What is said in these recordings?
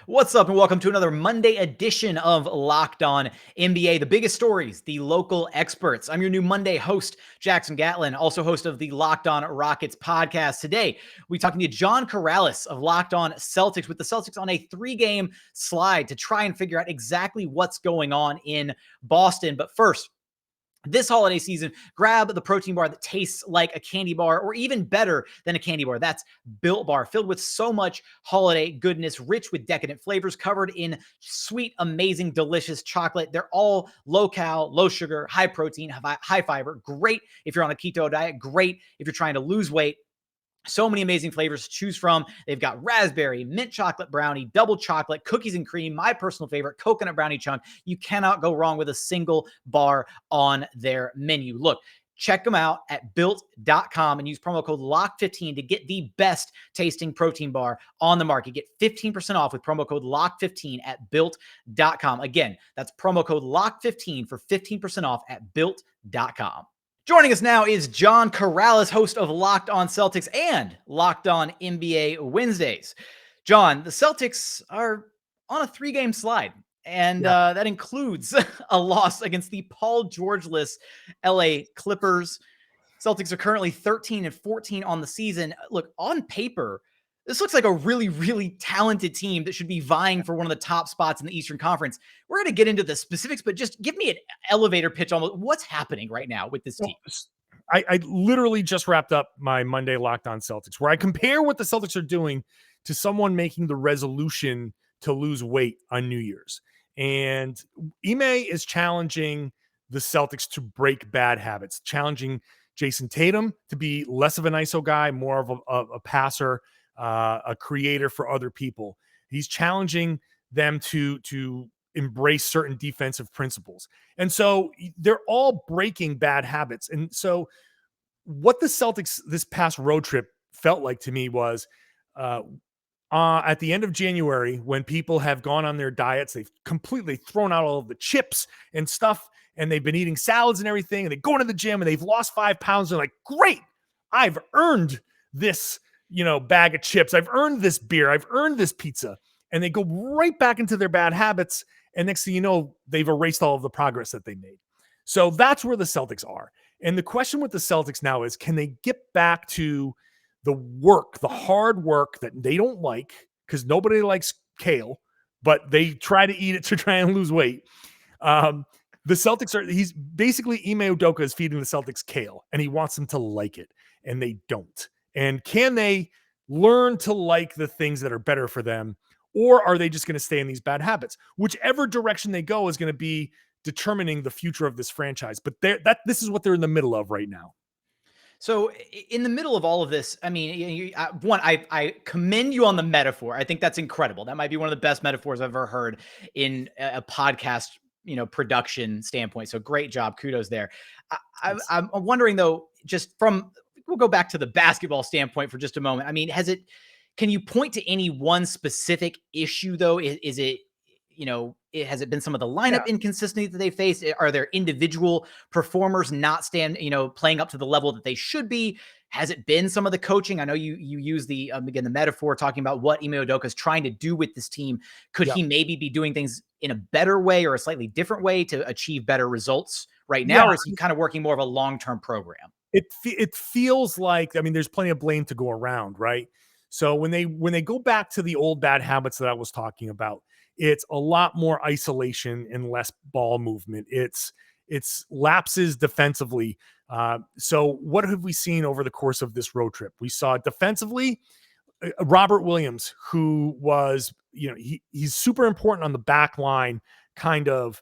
What's up, and welcome to another Monday edition of Locked On NBA. The biggest stories, the local experts. I'm your new Monday host, Jackson Gatlin, also host of the Locked On Rockets podcast. Today, we talking to John Karalis of Locked On Celtics, with the Celtics on a 3-game slide to try and figure out exactly what's going on in Boston. But first, this holiday season, grab the protein bar that tastes like a candy bar, or even better than a candy bar. That's Built Bar, filled with so much holiday goodness, rich with decadent flavors, covered in sweet, amazing, delicious chocolate. They're all low-cal, low-sugar, high-protein, high fiber. Great if you're on a keto diet. Great if you're trying to lose weight. So many amazing flavors to choose from. They've got raspberry, mint chocolate brownie, double chocolate, cookies and cream, my personal favorite, coconut brownie chunk. You cannot go wrong with a single bar on their menu. Look, check them out at built.com and use promo code LOCK15 to get the best tasting protein bar on the market. Get 15% off with promo code LOCK15 at built.com. Again, that's promo code LOCK15 for 15% off at built.com. Joining us now is John Karalis, host of Locked On Celtics and Locked On NBA Wednesdays. John, the Celtics are on a 3-game slide, and that includes a loss against the Paul George-less LA Clippers. Celtics are currently 13-14 on the season. Look, on paper, this looks like a really, really talented team that should be vying for one of the top spots in the Eastern Conference. We're going to get into the specifics, but just give me an elevator pitch on what's happening right now with this team. I literally just wrapped up my Monday Locked On Celtics, where I compare what the Celtics are doing to someone making the resolution to lose weight on New Year's. And Ime is challenging the Celtics to break bad habits, challenging Jayson Tatum to be less of an ISO guy, more of a passer, a creator for other people. He's challenging them to embrace certain defensive principles. And so they're all breaking bad habits. And so what the Celtics this past road trip felt like to me was at the end of January, when people have gone on their diets, they've completely thrown out all of the chips and stuff, and they've been eating salads and everything, and they go into the gym and they've lost 5 pounds. They're like, great, I've earned this bag of chips. I've earned this beer. I've earned this pizza. And they go right back into their bad habits. And next thing you know, they've erased all of the progress that they made. So that's where the Celtics are. And the question with the Celtics now is, can they get back to the work, the hard work that they don't like, because nobody likes kale, but they try to eat it to try and lose weight. The Celtics he's basically, Ime Udoka is feeding the Celtics kale, and he wants them to like it, and they don't. And can they learn to like the things that are better for them, or are they just going to stay in these bad habits? Whichever direction they go is going to be determining the future of this franchise. But this is what they're in the middle of right now. So in the middle of all of this, I mean, I commend you on the metaphor. I think that's incredible. That might be one of the best metaphors I've ever heard in a podcast, production standpoint. So great job. Kudos there. I'm wondering though, we'll go back to the basketball standpoint for just a moment. I mean, can you point to any one specific issue though? Is it, has it been some of the lineup inconsistency that they faced? Are there individual performers not playing up to the level that they should be? Has it been some of the coaching? I know you use the metaphor talking about what Ime Udoka is trying to do with this team. Could he maybe be doing things in a better way or a slightly different way to achieve better results right now? Or is he kind of working more of a long-term program? It feels like, I mean, there's plenty of blame to go around, right? So when they go back to the old bad habits that I was talking about, it's a lot more isolation and less ball movement. It's lapses defensively. So what have we seen over the course of this road trip? We saw defensively, Robert Williams, who was, he's super important on the back line, kind of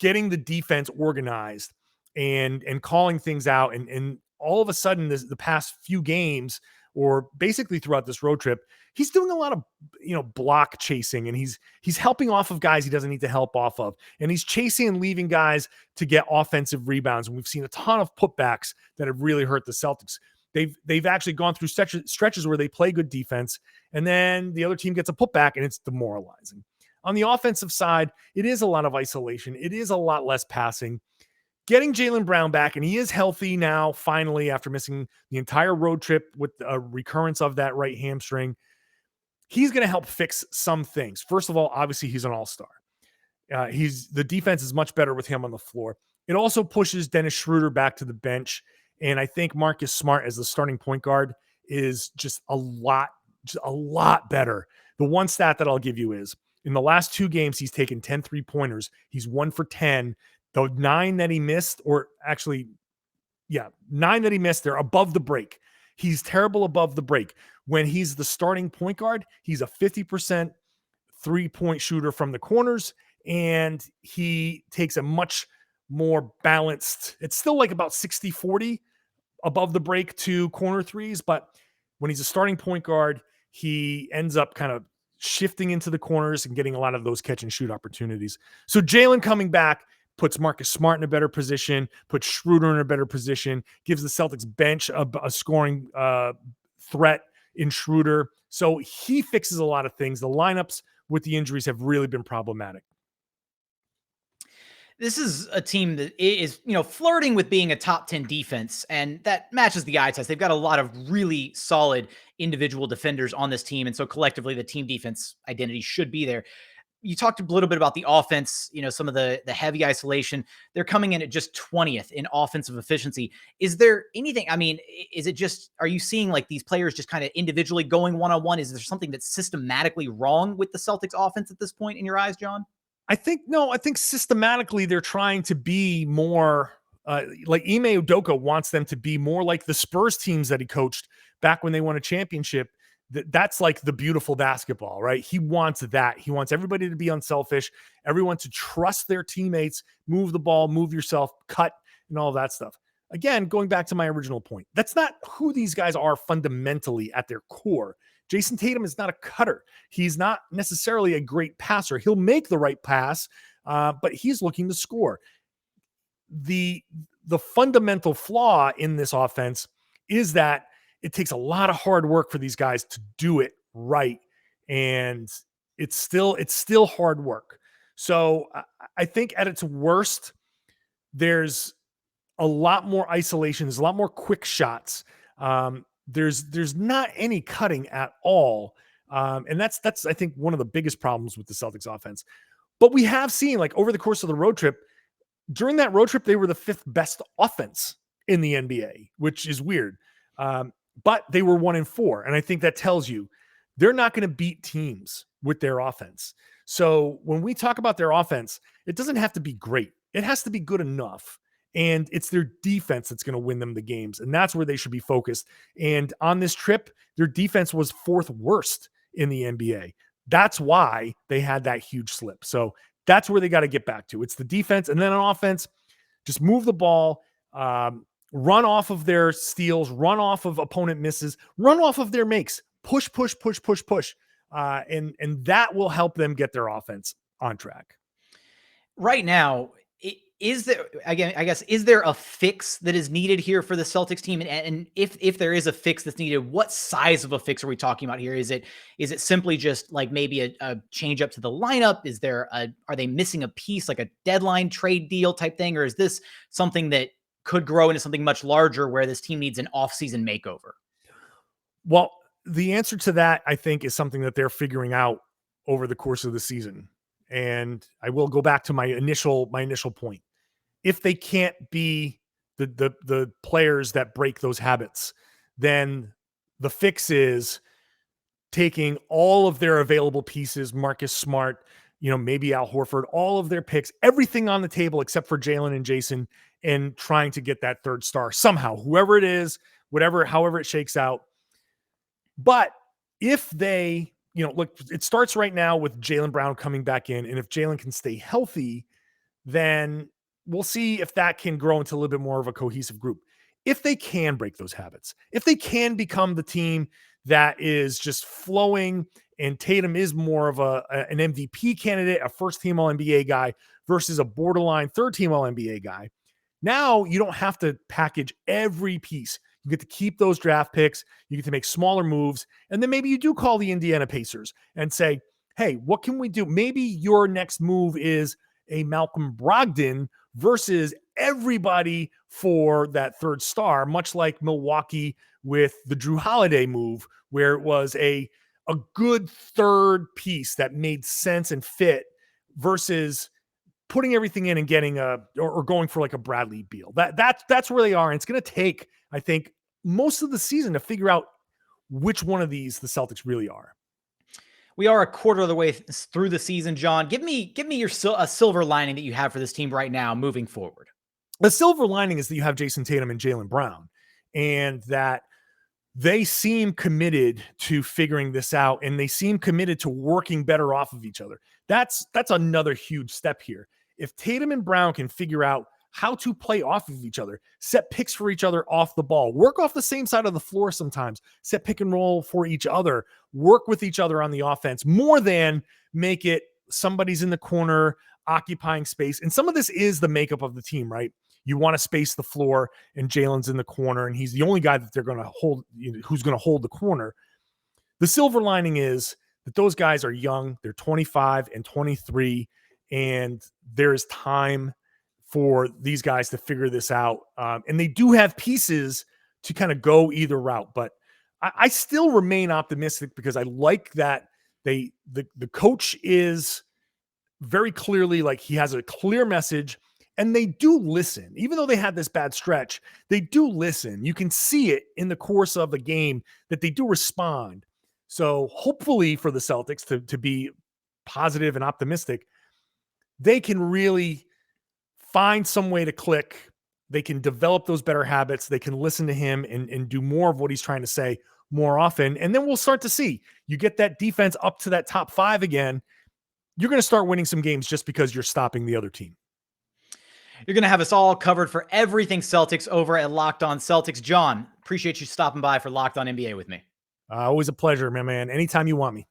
getting the defense organized and calling things out. And all of a sudden, the past few games, or basically throughout this road trip, he's doing a lot of, block chasing, and he's helping off of guys he doesn't need to help off of. And he's chasing and leaving guys to get offensive rebounds. And we've seen a ton of putbacks that have really hurt the Celtics. They've actually gone through stretches where they play good defense, and then the other team gets a putback and it's demoralizing. On the offensive side, it is a lot of isolation. It is a lot less passing. Getting Jaylen Brown back, and he is healthy now, finally, after missing the entire road trip with a recurrence of that right hamstring. he's going to help fix some things. First of all, obviously he's an all-star. The defense is much better with him on the floor. It also pushes Dennis Schroeder back to the bench. And I think Marcus Smart as the starting point guard is just a lot better. The one stat that I'll give you is in the last 2 games, he's taken 10 3-pointers. He's 1 for 10. The 9 that he missed, or actually, 9 that he missed, they're above the break. He's terrible above the break. When he's the starting point guard, he's a 50% 3-point shooter from the corners, and he takes a much more balanced, it's still like about 60-40 above the break to corner threes, but when he's a starting point guard, he ends up kind of shifting into the corners and getting a lot of those catch and shoot opportunities. So Jaylen coming back puts Marcus Smart in a better position, puts Schroeder in a better position, gives the Celtics bench a scoring threat in Schroeder. So he fixes a lot of things. The lineups with the injuries have really been problematic. This is a team that is, flirting with being a top 10 defense, and that matches the eye test. They've got a lot of really solid individual defenders on this team, and so collectively the team defense identity should be there. You talked a little bit about the offense, some of the heavy isolation. They're coming in at just 20th in offensive efficiency. Is there anything, is it just, are you seeing like these players just kind of individually going one-on-one? Is there something that's systematically wrong with the Celtics offense at this point in your eyes, John? I think systematically they're trying to be more like Ime Udoka wants them to be more like the Spurs teams that he coached back when they won a championship. That's like the beautiful basketball, right? He wants that. He wants everybody to be unselfish, everyone to trust their teammates, move the ball, move yourself, cut, and all of that stuff. Again, going back to my original point, that's not who these guys are fundamentally at their core. Jayson Tatum is not a cutter. He's not necessarily a great passer. He'll make the right pass, but he's looking to score. The fundamental flaw in this offense is that it takes a lot of hard work for these guys to do it right. And it's still hard work. So I think at its worst, there's a lot more isolation. There's a lot more quick shots. There's not any cutting at all. And that's, I think, one of the biggest problems with the Celtics offense. But we have seen, like, over the course of the road trip, during that road trip, they were the 5th best offense in the NBA, which is weird. But they were 1-4. And I think that tells you they're not going to beat teams with their offense. So when we talk about their offense, it doesn't have to be great. It has to be good enough. And it's their defense that's going to win them the games. And that's where they should be focused. And on this trip, their defense was 4th worst in the NBA. That's why they had that huge slip. So that's where they got to get back to. It's the defense. And then on offense, just move the ball, run off of their steals, run off of opponent misses, run off of their makes, push. And that will help them get their offense on track. Right now, is there, again, I guess, is there a fix that is needed here for the Celtics team? And if there is a fix that's needed, what size of a fix are we talking about here? Is it simply just like maybe a change up to the lineup? Are they missing a piece, like a deadline trade deal type thing? Or is this something that could grow into something much larger where this team needs an offseason makeover? Well, the answer to that, I think, is something that they're figuring out over the course of the season. And I will go back to my initial point. If they can't be the players that break those habits, then the fix is taking all of their available pieces, Marcus Smart, maybe Al Horford, all of their picks, everything on the table except for Jaylen and Jayson, and trying to get that 3rd star somehow, whoever it is, however it shakes out. But if they, look, it starts right now with Jaylen Brown coming back in. And if Jaylen can stay healthy, then we'll see if that can grow into a little bit more of a cohesive group. If they can break those habits, if they can become the team that is just flowing, and Tatum is more of an MVP candidate, a first-team All-NBA guy versus a borderline third-team All-NBA guy, now you don't have to package every piece. You get to keep those draft picks. You get to make smaller moves. And then maybe you do call the Indiana Pacers and say, hey, what can we do? Maybe your next move is a Malcolm Brogdon versus everybody for that 3rd star, much like Milwaukee with the Drew Holiday move, where it was a a good third piece that made sense and fit versus putting everything in and getting or going for like a Bradley Beal. That's where they are. And it's going to take, I think, most of the season to figure out which one of these the Celtics really are. We are a quarter of the way through the season, John. Give me a silver lining that you have for this team right now moving forward. The silver lining is that you have Jayson Tatum and Jaylen Brown, and that they seem committed to figuring this out, and they seem committed to working better off of each other. That's another huge step here. If Tatum and Brown can figure out how to play off of each other, set picks for each other off the ball, work off the same side of the floor sometimes, set pick and roll for each other, work with each other on the offense, more than make it somebody's in the corner occupying space. And some of this is the makeup of the team, right? You want to space the floor, and Jaylen's in the corner, and he's the only guy that they're going to hold, who's going to hold the corner. The silver lining is that those guys are young. They're 25 and 23, and there's time for these guys to figure this out. And they do have pieces to kind of go either route, but I still remain optimistic because I like that the coach is very clearly, like, he has a clear message, and they do listen. Even though they had this bad stretch, they do listen. You can see it in the course of the game that they do respond. So hopefully for the Celtics to be positive and optimistic, they can really find some way to click. They can develop those better habits. They can listen to him and do more of what he's trying to say more often. And then we'll start to see, you get that defense up to that top 5 again, you're going to start winning some games just because you're stopping the other team. You're going to have us all covered for everything Celtics over at Locked On Celtics. John, appreciate you stopping by for Locked On NBA with me. Always a pleasure, my man. Anytime you want me.